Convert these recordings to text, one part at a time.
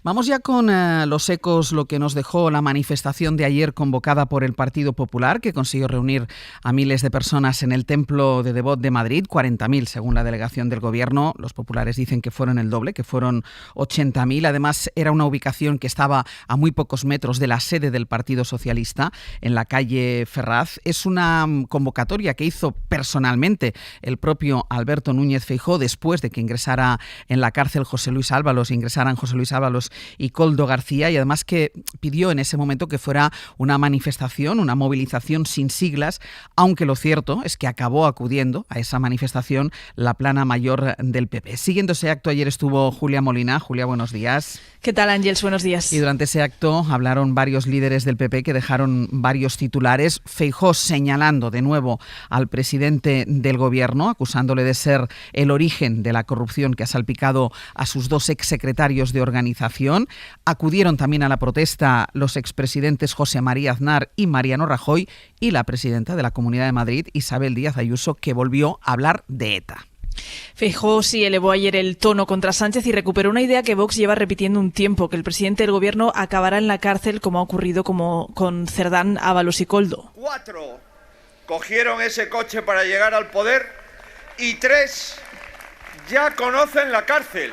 Vamos ya con los ecos, lo que nos dejó la manifestación de ayer convocada por el Partido Popular, que consiguió reunir a miles de personas en el Templo de Devot de Madrid, 40.000 según la delegación del Gobierno. Los populares dicen que fueron el doble, que fueron 80.000. Además, era una ubicación que estaba a muy pocos metros de la sede del Partido Socialista, en la calle Ferraz. Es una convocatoria que hizo personalmente el propio Alberto Núñez Feijóo después de que ingresaran en la cárcel José Luis Ábalos y Koldo García, y además que pidió en ese momento que fuera una manifestación, una movilización sin siglas, aunque lo cierto es que acabó acudiendo a esa manifestación la plana mayor del PP. Siguiendo ese acto, ayer estuvo Julia Molina. Julia, buenos días. ¿Qué tal, Ángels? Buenos días. Y durante ese acto hablaron varios líderes del PP que dejaron varios titulares. Feijóo señalando de nuevo al presidente del Gobierno, acusándole de ser el origen de la corrupción que ha salpicado a sus dos exsecretarios de organización. Acudieron también a la protesta los expresidentes José María Aznar y Mariano Rajoy y la presidenta de la Comunidad de Madrid, Isabel Díaz Ayuso, que volvió a hablar de ETA. Feijóo sí elevó ayer el tono contra Sánchez y recuperó una idea que Vox lleva repitiendo un tiempo, que el presidente del Gobierno acabará en la cárcel como ha ocurrido con Cerdán, Ábalos y Koldo. 4 cogieron ese coche para llegar al poder y 3 ya conocen la cárcel.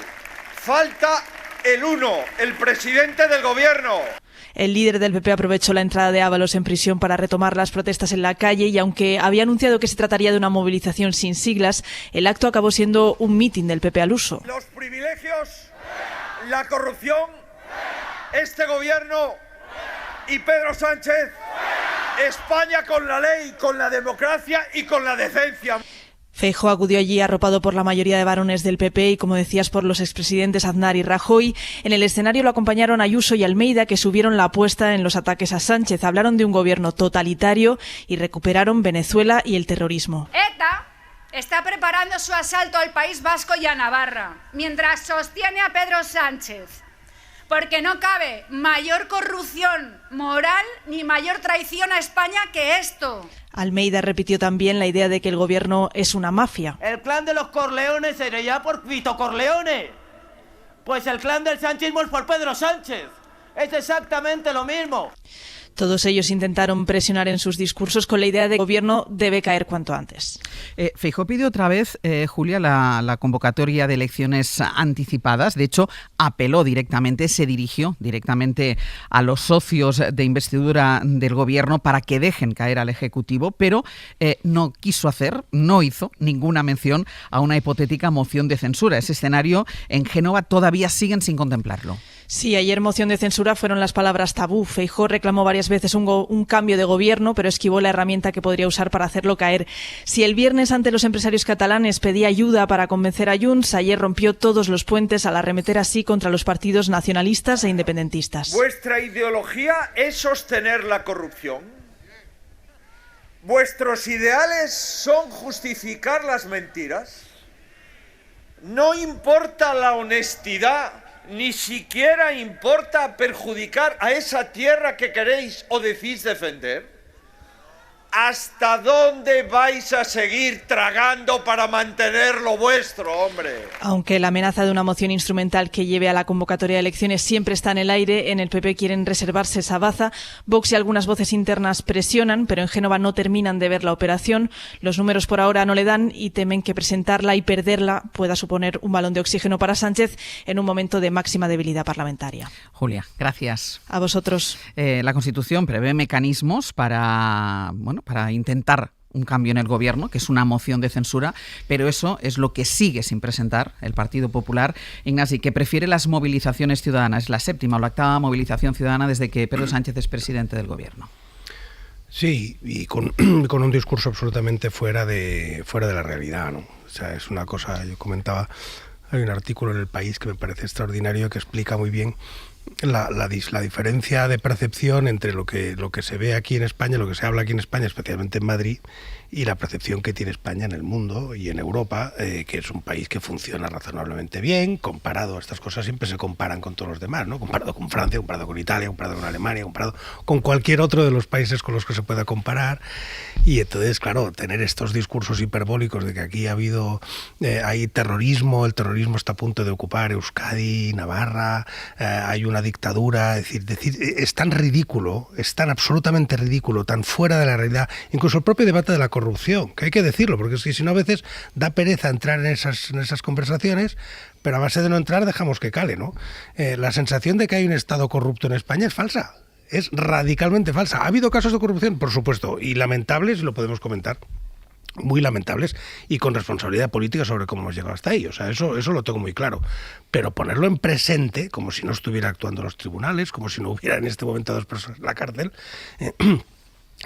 Falta el 1, el presidente del Gobierno. El líder del PP aprovechó la entrada de Ábalos en prisión para retomar las protestas en la calle y aunque había anunciado que se trataría de una movilización sin siglas, el acto acabó siendo un mitin del PP al uso. Los privilegios, la corrupción, este Gobierno y Pedro Sánchez, España con la ley, con la democracia y con la decencia. Feijóo acudió allí arropado por la mayoría de varones del PP y, como decías, por los expresidentes Aznar y Rajoy. En el escenario lo acompañaron Ayuso y Almeida, que subieron la apuesta en los ataques a Sánchez. Hablaron de un gobierno totalitario y recuperaron Venezuela y el terrorismo. ETA está preparando su asalto al País Vasco y a Navarra, mientras sostiene a Pedro Sánchez. Porque no cabe mayor corrupción moral ni mayor traición a España que esto. Almeida repitió también la idea de que el Gobierno es una mafia. El clan de los Corleones se ya por Vito Corleone. Pues el clan del sanchismo es por Pedro Sánchez. Es exactamente lo mismo. Todos ellos intentaron presionar en sus discursos con la idea de que el Gobierno debe caer cuanto antes. Feijóo pidió otra vez, Julia, la convocatoria de elecciones anticipadas. De hecho, apeló directamente, se dirigió directamente a los socios de investidura del Gobierno para que dejen caer al Ejecutivo, pero no hizo ninguna mención a una hipotética moción de censura. Ese escenario en Génova todavía siguen sin contemplarlo. Sí, ayer moción de censura fueron las palabras tabú. Feijóo reclamó varias veces un cambio de gobierno, pero esquivó la herramienta que podría usar para hacerlo caer. Si el viernes ante los empresarios catalanes pedía ayuda para convencer a Junts, ayer rompió todos los puentes al arremeter así contra los partidos nacionalistas e independentistas. ¿Vuestra ideología es sostener la corrupción? ¿Vuestros ideales son justificar las mentiras? ¿No importa la honestidad? Ni siquiera importa perjudicar a esa tierra que queréis o decís defender. ¿Hasta dónde vais a seguir tragando para mantener lo vuestro, hombre? Aunque la amenaza de una moción instrumental que lleve a la convocatoria de elecciones siempre está en el aire, en el PP quieren reservarse esa baza. Vox y algunas voces internas presionan, pero en Génova no terminan de ver la operación. Los números por ahora no le dan y temen que presentarla y perderla pueda suponer un balón de oxígeno para Sánchez en un momento de máxima debilidad parlamentaria. Julia, gracias. A vosotros. La Constitución prevé mecanismos para intentar un cambio en el Gobierno, que es una moción de censura, pero eso es lo que sigue sin presentar el Partido Popular, Ignasi, que prefiere las movilizaciones ciudadanas. Es la 7ª o la 8ª movilización ciudadana desde que Pedro Sánchez es presidente del Gobierno. Sí, y con un discurso absolutamente fuera de la realidad, ¿no? O sea, es una cosa, yo comentaba, hay un artículo en El País que me parece extraordinario que explica muy bien la diferencia de percepción entre lo que se ve aquí en España, lo que se habla aquí en España, especialmente en Madrid, y la percepción que tiene España en el mundo y en Europa, que es un país que funciona razonablemente bien, comparado, estas cosas siempre se comparan con todos los demás, ¿no? Comparado con Francia, comparado con Italia, comparado con Alemania, comparado con cualquier otro de los países con los que se pueda comparar. Y entonces, claro, tener estos discursos hiperbólicos de que aquí hay terrorismo, el terrorismo está a punto de ocupar Euskadi, Navarra, hay una dictadura, es decir, es tan ridículo, es tan absolutamente ridículo, tan fuera de la realidad, incluso el propio debate de la corrupción, que hay que decirlo, porque es que si no a veces da pereza entrar en esas conversaciones, pero a base de no entrar dejamos que cale, ¿no? La sensación de que hay un Estado corrupto en España es falsa, es radicalmente falsa. ¿Ha habido casos de corrupción? Por supuesto, y lamentables, lo podemos comentar, muy lamentables y con responsabilidad política sobre cómo hemos llegado hasta ahí. O sea, eso lo tengo muy claro. Pero ponerlo en presente, como si no estuviera actuando los tribunales, como si no hubiera en este momento 2 personas en la cárcel,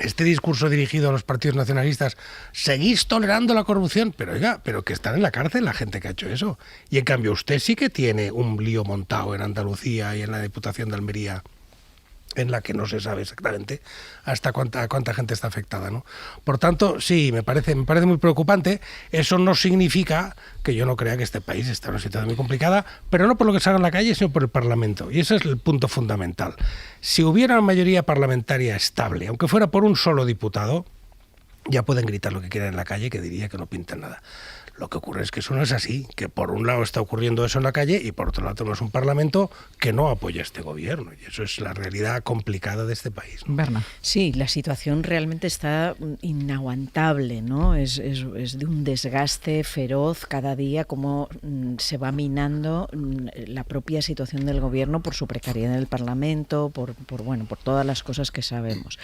este discurso dirigido a los partidos nacionalistas, seguís tolerando la corrupción, pero oiga, pero que están en la cárcel la gente que ha hecho eso. Y en cambio usted sí que tiene un lío montado en Andalucía y en la Diputación de Almería, en la que no se sabe exactamente hasta cuánta gente está afectada, ¿no? Por tanto, sí, me parece muy preocupante. Eso no significa que yo no crea que este país está en una situación muy complicada, pero no por lo que se haga en la calle, sino por el Parlamento. Y ese es el punto fundamental. Si hubiera una mayoría parlamentaria estable, aunque fuera por un solo diputado, ya pueden gritar lo que quieran en la calle, que diría que no pintan nada. Lo que ocurre es que eso no es así, que por un lado está ocurriendo eso en la calle y por otro lado tenemos un Parlamento que no apoya a este gobierno. Y eso es la realidad complicada de este país, ¿no? Berna. Sí, la situación realmente está inaguantable, ¿no? Es de un desgaste feroz cada día, como se va minando la propia situación del gobierno por su precariedad en el Parlamento, por todas las cosas que sabemos.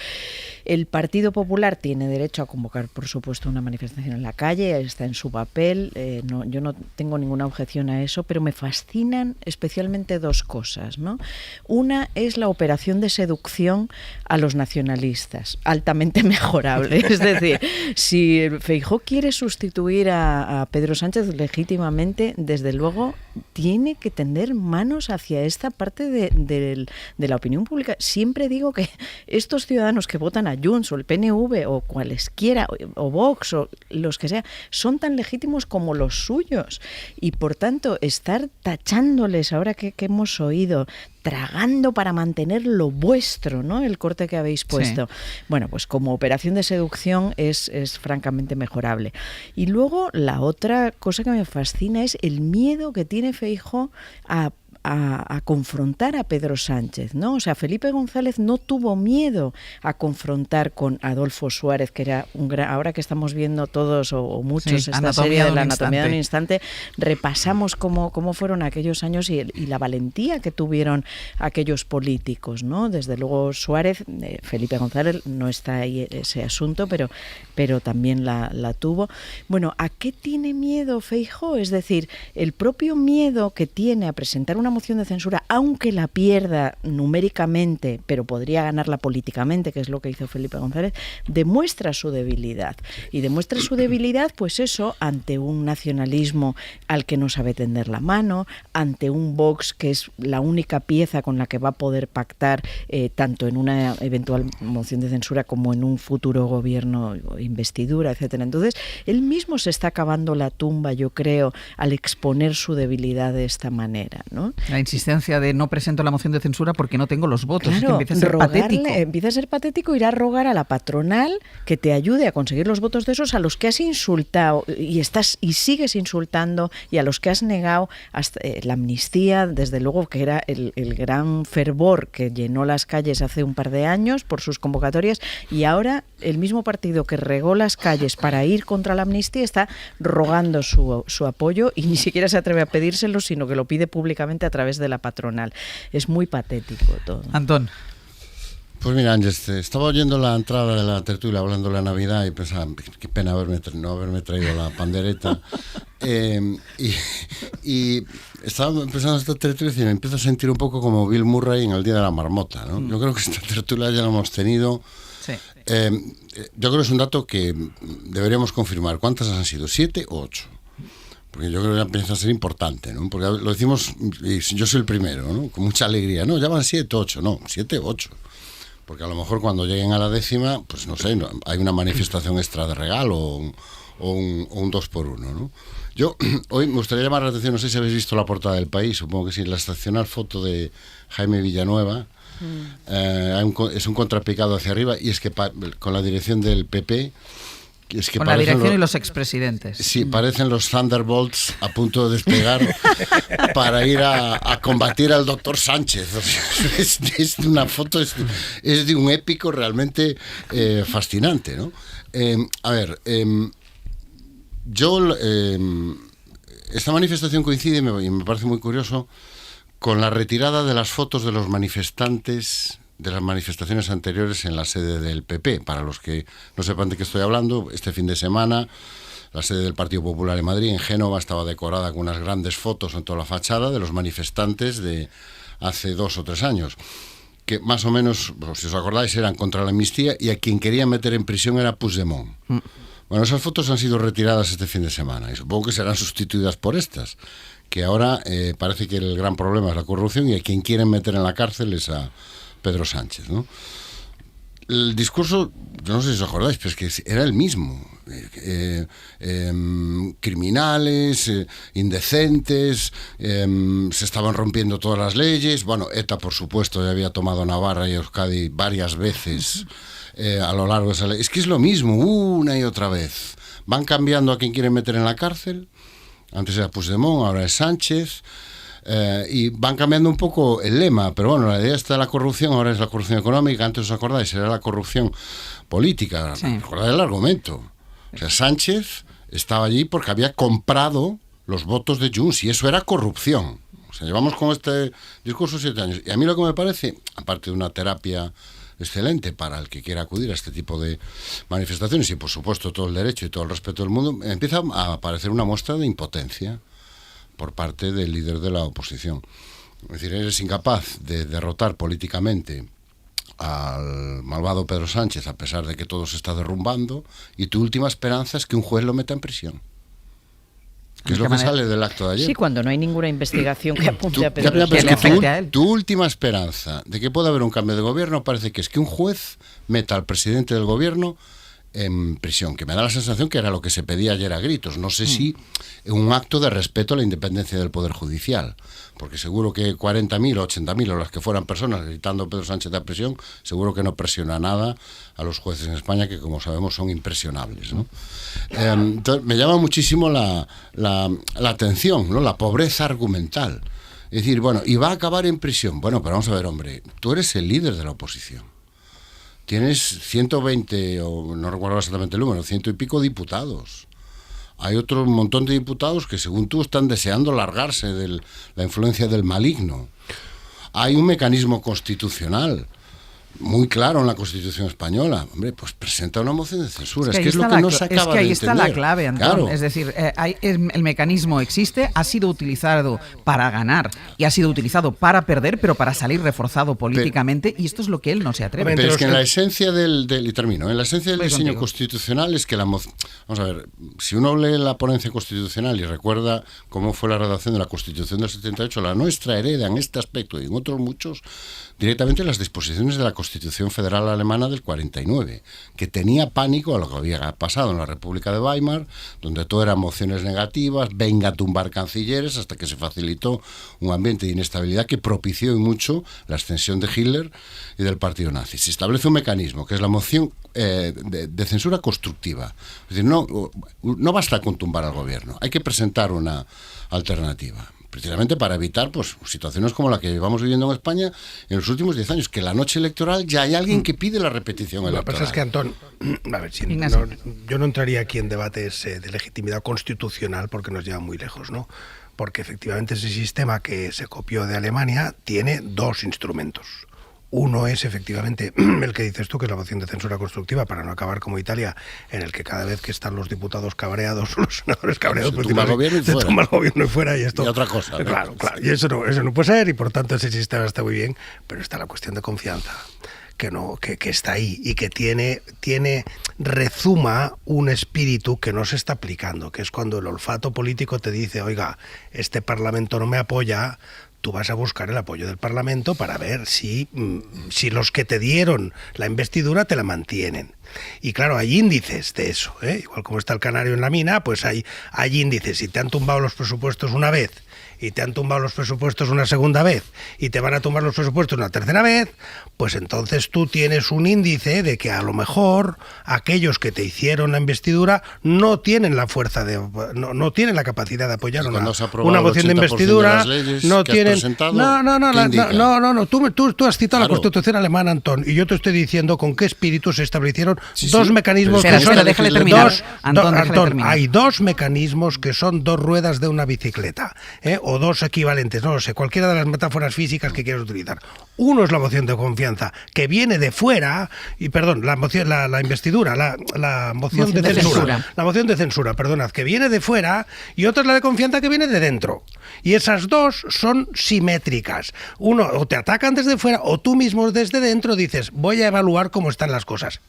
El Partido Popular tiene derecho a convocar, por supuesto, una manifestación en la calle, está en su papel. Yo no tengo ninguna objeción a eso, pero me fascinan especialmente 2 cosas, ¿no? Una es la operación de seducción a los nacionalistas, altamente mejorable. Es decir, si Feijóo quiere sustituir a Pedro Sánchez legítimamente, desde luego tiene que tender manos hacia esta parte de la opinión pública. Siempre digo que estos ciudadanos que votan a Junts o el PNV o cualesquiera, o Vox o los que sea, son tan legítimos como los suyos, y por tanto estar tachándoles ahora que hemos oído, tragando para mantener lo vuestro, ¿no? El corte que habéis puesto. Sí. Bueno, pues como operación de seducción es francamente mejorable. Y luego la otra cosa que me fascina es el miedo que tiene Feijóo a confrontar a Pedro Sánchez, ¿no? O sea, Felipe González no tuvo miedo a confrontar con Adolfo Suárez, que era ahora que estamos viendo todos o muchos esta serie de la Anatomía de un Instante, repasamos cómo fueron aquellos años y la valentía que tuvieron aquellos políticos, ¿no? Desde luego Suárez, Felipe González no está ahí ese asunto, pero también la tuvo. Bueno, ¿a qué tiene miedo Feijóo? Es decir, el propio miedo que tiene a presentar una moción de censura, aunque la pierda numéricamente, pero podría ganarla políticamente, que es lo que hizo Felipe González, demuestra su debilidad. Y demuestra su debilidad, pues eso, ante un nacionalismo al que no sabe tender la mano, ante un Vox que es la única pieza con la que va a poder pactar tanto en una eventual moción de censura como en un futuro gobierno, investidura, etcétera. Entonces, él mismo se está cavando la tumba, yo creo, al exponer su debilidad de esta manera, ¿no? La insistencia de no presento la moción de censura porque no tengo los votos. Claro, es que empieza a ser patético. Empieza a ser patético, ir a rogar a la patronal que te ayude a conseguir los votos de esos a los que has insultado y sigues insultando, y a los que has negado hasta la amnistía, desde luego, que era el gran fervor que llenó las calles hace un par de años por sus convocatorias, y ahora el mismo partido que regó las calles para ir contra la amnistía está rogando su apoyo, y ni siquiera se atreve a pedírselo, sino que lo pide públicamente a través de la patronal. Es muy patético todo. Antón. Pues mira, Ángeles, estaba oyendo la entrada de la tertulia hablando de la Navidad y pensaba, qué pena no haberme traído la pandereta. Y estaba pensando en esta tertulia y me empiezo a sentir un poco como Bill Murray en El Día de la Marmota, ¿no? Yo creo que esta tertulia ya la hemos tenido. Sí. Yo creo que es un dato que deberíamos confirmar. ¿Cuántas han sido? ¿7 o 8? porque yo creo que empieza a ser importante, ¿no? Porque lo decimos, y yo soy el primero, ¿no? Con mucha alegría, no, ya van 7, 8, no, 7, 8. Porque a lo mejor cuando lleguen a la 10ª, pues no sé, hay una manifestación extra de regalo o un 2x1, ¿no? Yo hoy me gustaría llamar la atención, no sé si habéis visto la portada del País, supongo que sí, la excepcional foto de Jaime Villanueva. Es un contrapicado hacia arriba, y es que con la dirección del PP, es que con la dirección y los expresidentes. Sí, parecen los Thunderbolts a punto de despegar para ir a combatir al doctor Sánchez. O sea, es una foto, es de un épico realmente fascinante, ¿no? Esta manifestación coincide, y me parece muy curioso, con la retirada de las fotos de los manifestantes de las manifestaciones anteriores en la sede del PP. Para los que no sepan de qué estoy hablando, este fin de semana la sede del Partido Popular en Madrid, en Génova, estaba decorada con unas grandes fotos en toda la fachada de los manifestantes de hace 2 o 3 años, que más o menos, si os acordáis, eran contra la amnistía, y a quien querían meter en prisión era Puigdemont. Bueno, esas fotos han sido retiradas este fin de semana, y supongo que serán sustituidas por estas, que ahora parece que el gran problema es la corrupción, y a quien quieren meter en la cárcel es a Pedro Sánchez, ¿no? El discurso, yo no sé si os acordáis, pero es que era el mismo. Criminales, indecentes, se estaban rompiendo todas las leyes. Bueno, ETA, por supuesto, ya había tomado Navarra y Euskadi varias veces a lo largo de esa ley. Es que es lo mismo, una y otra vez. Van cambiando a quien quieren meter en la cárcel. Antes era Puigdemont, ahora es Sánchez. Y van cambiando un poco el lema, pero bueno, la idea está de la corrupción, ahora es la corrupción económica. Antes, os acordáis, era la corrupción política. Sí. Recordad el argumento. O sea, Sánchez estaba allí porque había comprado los votos de Junts, y eso era corrupción. O sea, llevamos con este discurso 7 años. Y a mí lo que me parece, aparte de una terapia excelente para el que quiera acudir a este tipo de manifestaciones, y por supuesto todo el derecho y todo el respeto del mundo, empieza a aparecer una muestra de impotencia por parte del líder de la oposición. Es decir, eres incapaz de derrotar políticamente al malvado Pedro Sánchez, a pesar de que todo se está derrumbando, y tu última esperanza es que un juez lo meta en prisión. ¿Qué es lo que sale del acto de ayer? Sí, cuando no hay ninguna investigación que apunte a Pedro Sánchez. Tu última esperanza de que pueda haber un cambio de gobierno parece que es que un juez meta al presidente del gobierno en prisión, que me da la sensación que era lo que se pedía ayer a gritos. No sé si un acto de respeto a la independencia del Poder Judicial, porque seguro que 40.000 o 80.000 o las que fueran personas gritando Pedro Sánchez a prisión, seguro que no presiona nada a los jueces en España, que como sabemos son impresionables, ¿no? Entonces, me llama muchísimo la atención, ¿no? La pobreza argumental. Es decir, bueno, y va a acabar en prisión. Bueno, pero vamos a ver, hombre, tú eres el líder de la oposición. Tienes 120, o no recuerdo exactamente el número, 100 y pico diputados. Hay otro montón de diputados que, según tú, están deseando largarse de la influencia del maligno. Hay un mecanismo constitucional muy claro en la Constitución española. Hombre, pues presenta una moción de censura. Es que es lo que no se acaba de entender. Es que ahí está la clave, Antón. Claro. Es decir, el mecanismo existe, ha sido utilizado para ganar y ha sido utilizado para perder, pero para salir reforzado políticamente, y esto es lo que él no se atreve. Pero es que en la esencia y termino, en la esencia del diseño constitucional es que vamos a ver, si uno lee la ponencia constitucional y recuerda cómo fue la redacción de la Constitución del 78, la nuestra hereda en este aspecto y en otros muchos directamente las disposiciones de la Constitución Federal Alemana del 49, que tenía pánico a lo que había pasado en la República de Weimar, donde todo eran mociones negativas, venga a tumbar cancilleres, hasta que se facilitó un ambiente de inestabilidad que propició y mucho la ascensión de Hitler y del partido nazi. Se establece un mecanismo, que es la moción de censura constructiva. Es decir, no basta con tumbar al gobierno, hay que presentar una alternativa, precisamente para evitar pues situaciones como la que llevamos viviendo en España en los últimos 10 años, que la noche electoral ya hay alguien que pide la repetición electoral. Lo que pasa es que, Antón, a ver, yo no entraría aquí en debates de legitimidad constitucional porque nos lleva muy lejos, ¿no? Porque efectivamente ese sistema que se copió de Alemania tiene 2 instrumentos. Uno es efectivamente el que dices tú, que es la moción de censura constructiva, para no acabar como Italia, en el que cada vez que están los diputados cabreados o los senadores cabreados, se tumba el gobierno y fuera. Y esto, y otra cosa, ¿no? Claro, y eso no puede ser, y por tanto ese sistema está muy bien, pero está la cuestión de confianza, que está ahí y que rezuma un espíritu que no se está aplicando, que es cuando el olfato político te dice, oiga, este Parlamento no me apoya, tú vas a buscar el apoyo del Parlamento para ver si los que te dieron la investidura te la mantienen. Y claro, hay índices de eso, ¿eh? Igual como está el canario en la mina, pues hay índices. Si te han tumbado los presupuestos una vez y te han tumbado los presupuestos una segunda vez y te van a tumbar los presupuestos una tercera vez, pues entonces tú tienes un índice de que a lo mejor aquellos que te hicieron la investidura no tienen la fuerza no tienen la capacidad de apoyar una moción de investidura, no tienen tú has citado la Constitución alemana, Antón, y yo te estoy diciendo con qué espíritu se establecieron dos mecanismos que son déjale terminar. Antón, hay dos mecanismos que son dos ruedas de una bicicleta, o dos equivalentes, no lo sé, cualquiera de las metáforas físicas que quieras utilizar. Uno es la moción de confianza, que viene de fuera, la investidura, la moción de censura. La moción de censura, perdonad, que viene de fuera, y otra es la de confianza que viene de dentro. Y esas dos son simétricas. Uno, o te atacan desde fuera, o tú mismo desde dentro dices, voy a evaluar cómo están las cosas.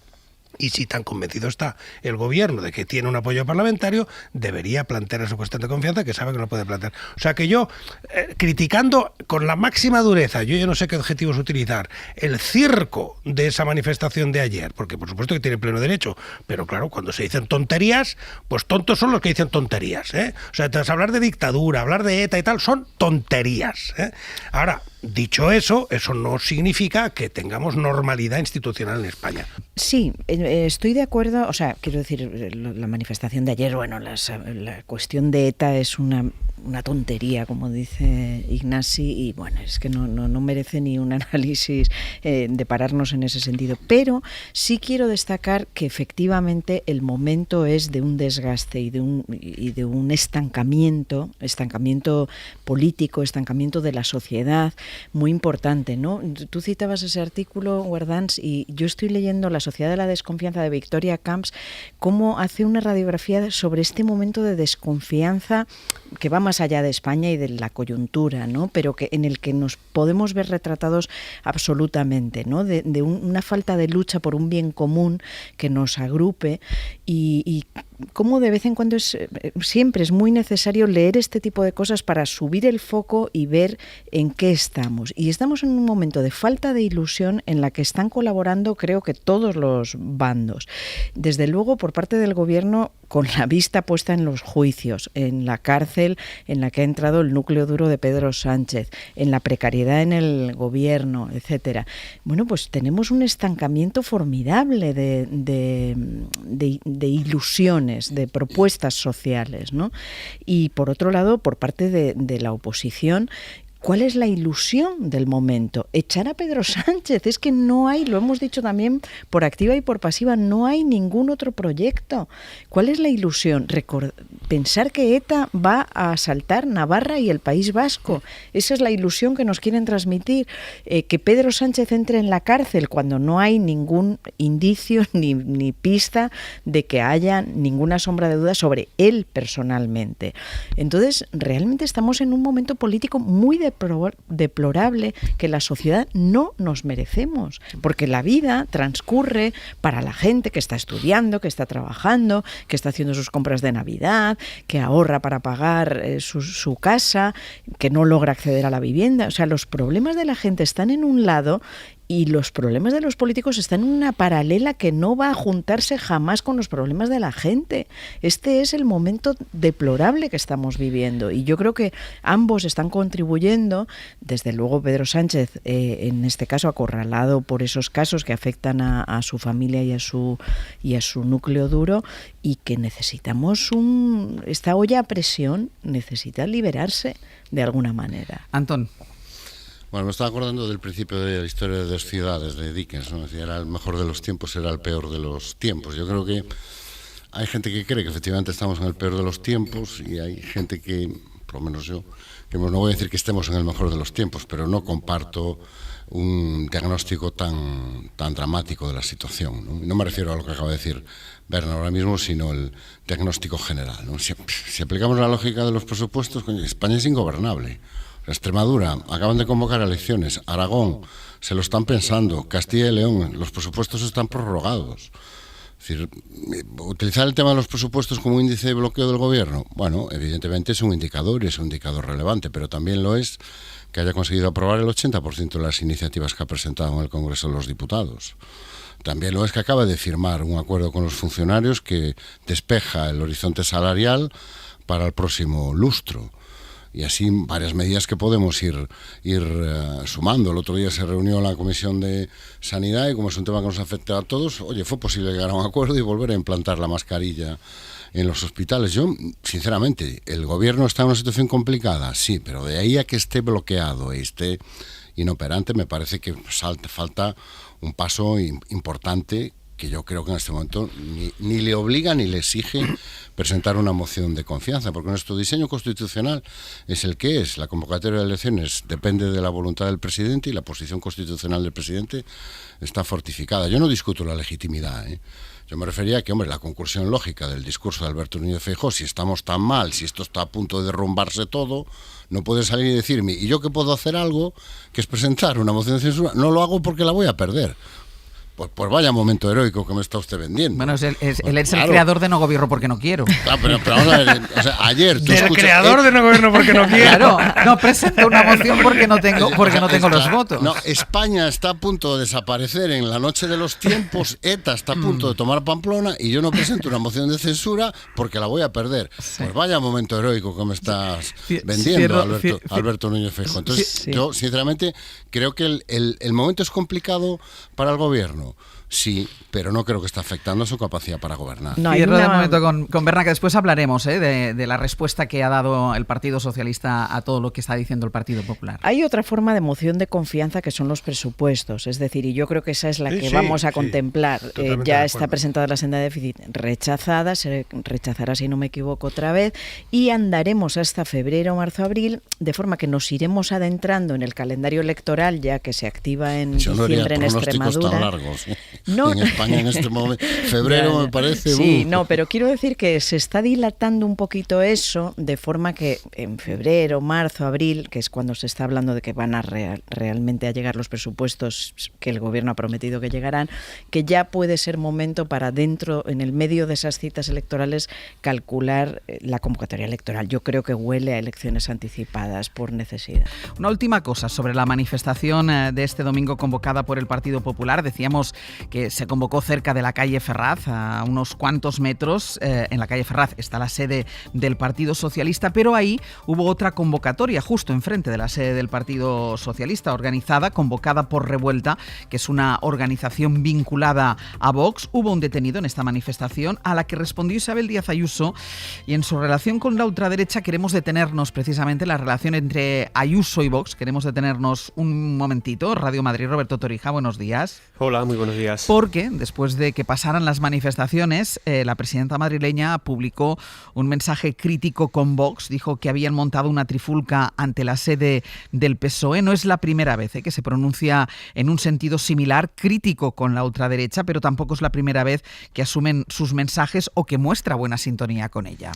Y si tan convencido está el gobierno de que tiene un apoyo parlamentario, debería plantear esa cuestión de confianza que sabe que no puede plantear. O sea que yo, criticando con la máxima dureza, yo ya no sé qué adjetivos utilizar, el circo de esa manifestación de ayer, porque por supuesto que tiene pleno derecho, pero claro, cuando se dicen tonterías, pues tontos son los que dicen tonterías, ¿eh? O sea, entonces hablar de dictadura, hablar de ETA y tal, son tonterías, ¿eh? Ahora, dicho eso no significa que tengamos normalidad institucional en España. Sí, estoy de acuerdo, o sea, quiero decir, la manifestación de ayer, bueno, la cuestión de ETA es una tontería, como dice Ignasi, y bueno, es que no merece ni un análisis de pararnos en ese sentido. Pero sí quiero destacar que efectivamente el momento es de un desgaste y de un estancamiento político, estancamiento de la sociedad, muy importante, ¿no? Tú citabas ese artículo, Guardans, y yo estoy leyendo La sociedad de la desconfianza de Victoria Camps, cómo hace una radiografía sobre este momento de desconfianza que va más allá de España y de la coyuntura, ¿no? Pero en el que nos podemos ver retratados absolutamente, ¿no? De una falta de lucha por un bien común que nos agrupe y cómo de vez en cuando siempre es muy necesario leer este tipo de cosas para subir el foco y ver en qué estamos. Y estamos en un momento de falta de ilusión en la que están colaborando, creo que todos los bandos. Desde luego, por parte del gobierno, con la vista puesta en los juicios, en la cárcel en la que ha entrado el núcleo duro de Pedro Sánchez, en la precariedad en el gobierno, etcétera. Bueno, pues tenemos un estancamiento formidable de ilusiones, de propuestas sociales, ¿no? Y por otro lado, por parte de la oposición, ¿cuál es la ilusión del momento? Echar a Pedro Sánchez. Es que no hay, lo hemos dicho también por activa y por pasiva, no hay ningún otro proyecto. ¿Cuál es la ilusión? Pensar que ETA va a asaltar Navarra y el País Vasco. Esa es la ilusión que nos quieren transmitir. Que Pedro Sánchez entre en la cárcel cuando no hay ningún indicio ni pista de que haya ninguna sombra de duda sobre él personalmente. Entonces, realmente estamos en un momento político muy deplorable que la sociedad no nos merecemos, porque la vida transcurre para la gente que está estudiando, que está trabajando, que está haciendo sus compras de Navidad, que ahorra para pagar su casa, que no logra acceder a la vivienda. O sea, los problemas de la gente están en un lado y los problemas de los políticos están en una paralela que no va a juntarse jamás con los problemas de la gente. Este es el momento deplorable que estamos viviendo y yo creo que ambos están contribuyendo, desde luego Pedro Sánchez, en este caso acorralado por esos casos que afectan a su familia y a su núcleo duro, y que necesitamos esta olla a presión necesita liberarse de alguna manera. Antón. Bueno, me estaba acordando del principio de la historia de dos ciudades de Dickens, ¿no? Decía, era el mejor de los tiempos, era el peor de los tiempos. Yo creo que hay gente que cree que efectivamente estamos en el peor de los tiempos y hay gente que, por lo menos yo, que no voy a decir que estemos en el mejor de los tiempos, pero no comparto un diagnóstico tan dramático de la situación, ¿no? No me refiero a lo que acaba de decir Bernard ahora mismo, sino el diagnóstico general, ¿no? Si aplicamos la lógica de los presupuestos, España es ingobernable. O Extremadura, acaban de convocar elecciones. Aragón, se lo están pensando. Castilla y León, los presupuestos están prorrogados. Es decir, utilizar el tema de los presupuestos como índice de bloqueo del gobierno, bueno, evidentemente es un indicador y es un indicador relevante, pero también lo es que haya conseguido aprobar el 80% de las iniciativas que ha presentado en el Congreso de los Diputados. También lo es que acaba de firmar un acuerdo con los funcionarios que despeja el horizonte salarial para el próximo lustro. Y así varias medidas que podemos ir sumando. El otro día se reunió la Comisión de Sanidad y como es un tema que nos afecta a todos, oye, fue posible llegar a un acuerdo y volver a implantar la mascarilla en los hospitales. Yo, sinceramente, ¿el gobierno está en una situación complicada? Sí, pero de ahí a que esté bloqueado y esté inoperante, me parece que falta un paso importante que yo creo que en este momento ni le obliga ni le exige presentar una moción de confianza, porque nuestro diseño constitucional es el que es. La convocatoria de elecciones depende de la voluntad del presidente y la posición constitucional del presidente está fortificada. Yo no discuto la legitimidad, Yo me refería a que, hombre, la conclusión lógica del discurso de Alberto Núñez Feijóo, si estamos tan mal, si esto está a punto de derrumbarse todo, no puede salir y decirme, ¿y yo que puedo hacer algo? Que es presentar una moción de censura. No lo hago porque la voy a perder. Pues vaya momento heroico que me está usted vendiendo. Bueno, él es el creador de No Gobierno porque no quiero. Claro, pero vamos a ver, o sea, ayer tú el creador de No Gobierno porque no quiero. Claro, no presento una moción porque no tengo los votos. No, España está a punto de desaparecer en la noche de los tiempos, ETA está a punto de tomar Pamplona y yo no presento una moción de censura porque la voy a perder. Sí. Pues vaya momento heroico que me estás vendiendo, Alberto Núñez Feijóo. Entonces, yo sinceramente creo que el momento es complicado para el gobierno. Sí, pero no creo que esté afectando a su capacidad para gobernar. No, cierro de momento con Berna, que después hablaremos de la respuesta que ha dado el Partido Socialista a todo lo que está diciendo el Partido Popular. Hay otra forma de moción de confianza que son los presupuestos, es decir, y yo creo que esa es la que vamos a contemplar. Ya está presentada la senda de déficit rechazada, se rechazará si no me equivoco otra vez, y andaremos hasta febrero, marzo, abril, de forma que nos iremos adentrando en el calendario electoral ya que se activa en diciembre en Extremadura. Tan largos, No. En España en este momento, febrero me parece... Sí, no, pero quiero decir que se está dilatando un poquito eso, de forma que en febrero, marzo, abril, que es cuando se está hablando de que van a realmente a llegar los presupuestos que el gobierno ha prometido que llegarán, que ya puede ser momento para en el medio de esas citas electorales, calcular la convocatoria electoral. Yo creo que huele a elecciones anticipadas por necesidad. Una última cosa sobre la manifestación de este domingo convocada por el Partido Popular. Decíamos que se convocó cerca de la calle Ferraz, a unos cuantos metros. En la calle Ferraz está la sede del Partido Socialista, pero ahí hubo otra convocatoria justo enfrente de la sede del Partido Socialista, convocada por Revuelta, que es una organización vinculada a Vox. Hubo un detenido en esta manifestación a la que respondió Isabel Díaz Ayuso, y en su relación con la ultraderecha queremos detenernos precisamente en la relación entre Ayuso y Vox. Queremos detenernos un momentito. Radio Madrid, Roberto Torija, buenos días. Hola, muy buenos días. Porque después de que pasaran las manifestaciones, la presidenta madrileña publicó un mensaje crítico con Vox. Dijo que habían montado una trifulca ante la sede del PSOE. No es la primera vez que se pronuncia en un sentido similar, crítico con la ultraderecha, pero tampoco es la primera vez que asumen sus mensajes o que muestra buena sintonía con ella.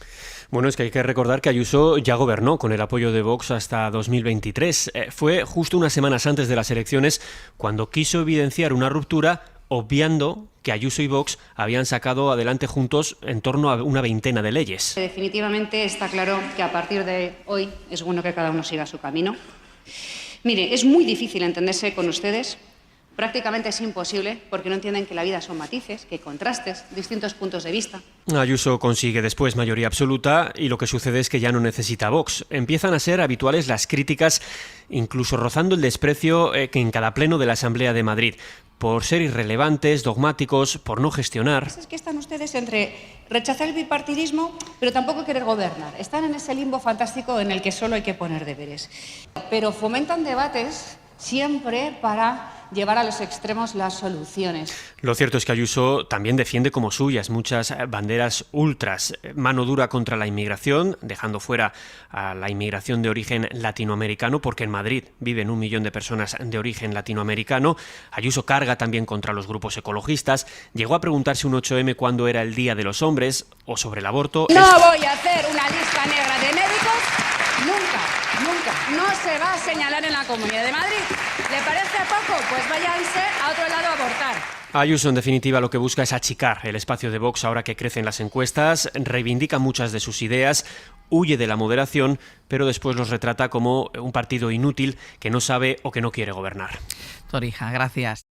Bueno, es que hay que recordar que Ayuso ya gobernó con el apoyo de Vox hasta 2023. Fue justo unas semanas antes de las elecciones cuando quiso evidenciar una ruptura, obviando que Ayuso y Vox habían sacado adelante juntos en torno a una veintena de leyes. Definitivamente está claro que a partir de hoy es bueno que cada uno siga su camino. Mire, es muy difícil entenderse con ustedes. Prácticamente es imposible porque no entienden que la vida son matices, que hay contrastes, distintos puntos de vista. Ayuso consigue después mayoría absoluta y lo que sucede es que ya no necesita Vox. Empiezan a ser habituales las críticas, incluso rozando el desprecio que en cada pleno de la Asamblea de Madrid, por ser irrelevantes, dogmáticos, por no gestionar. Es que están ustedes entre rechazar el bipartidismo, pero tampoco querer gobernar. Están en ese limbo fantástico en el que solo hay que poner deberes. Pero fomentan debates siempre para llevar a los extremos las soluciones. Lo cierto es que Ayuso también defiende como suyas muchas banderas ultras. Mano dura contra la inmigración, dejando fuera a la inmigración de origen latinoamericano, porque en Madrid viven 1 millón de personas de origen latinoamericano. Ayuso carga también contra los grupos ecologistas. Llegó a preguntarse un 8M cuándo era el Día de los Hombres o sobre el aborto. No voy a hacer una lista negra de médicos Nunca no se va a señalar en la Comunidad de Madrid. ¿Le parece poco? Pues váyanse a otro lado a abortar. Ayuso, en definitiva, lo que busca es achicar el espacio de Vox ahora que crecen las encuestas, reivindica muchas de sus ideas, huye de la moderación, pero después los retrata como un partido inútil que no sabe o que no quiere gobernar. Torija, gracias.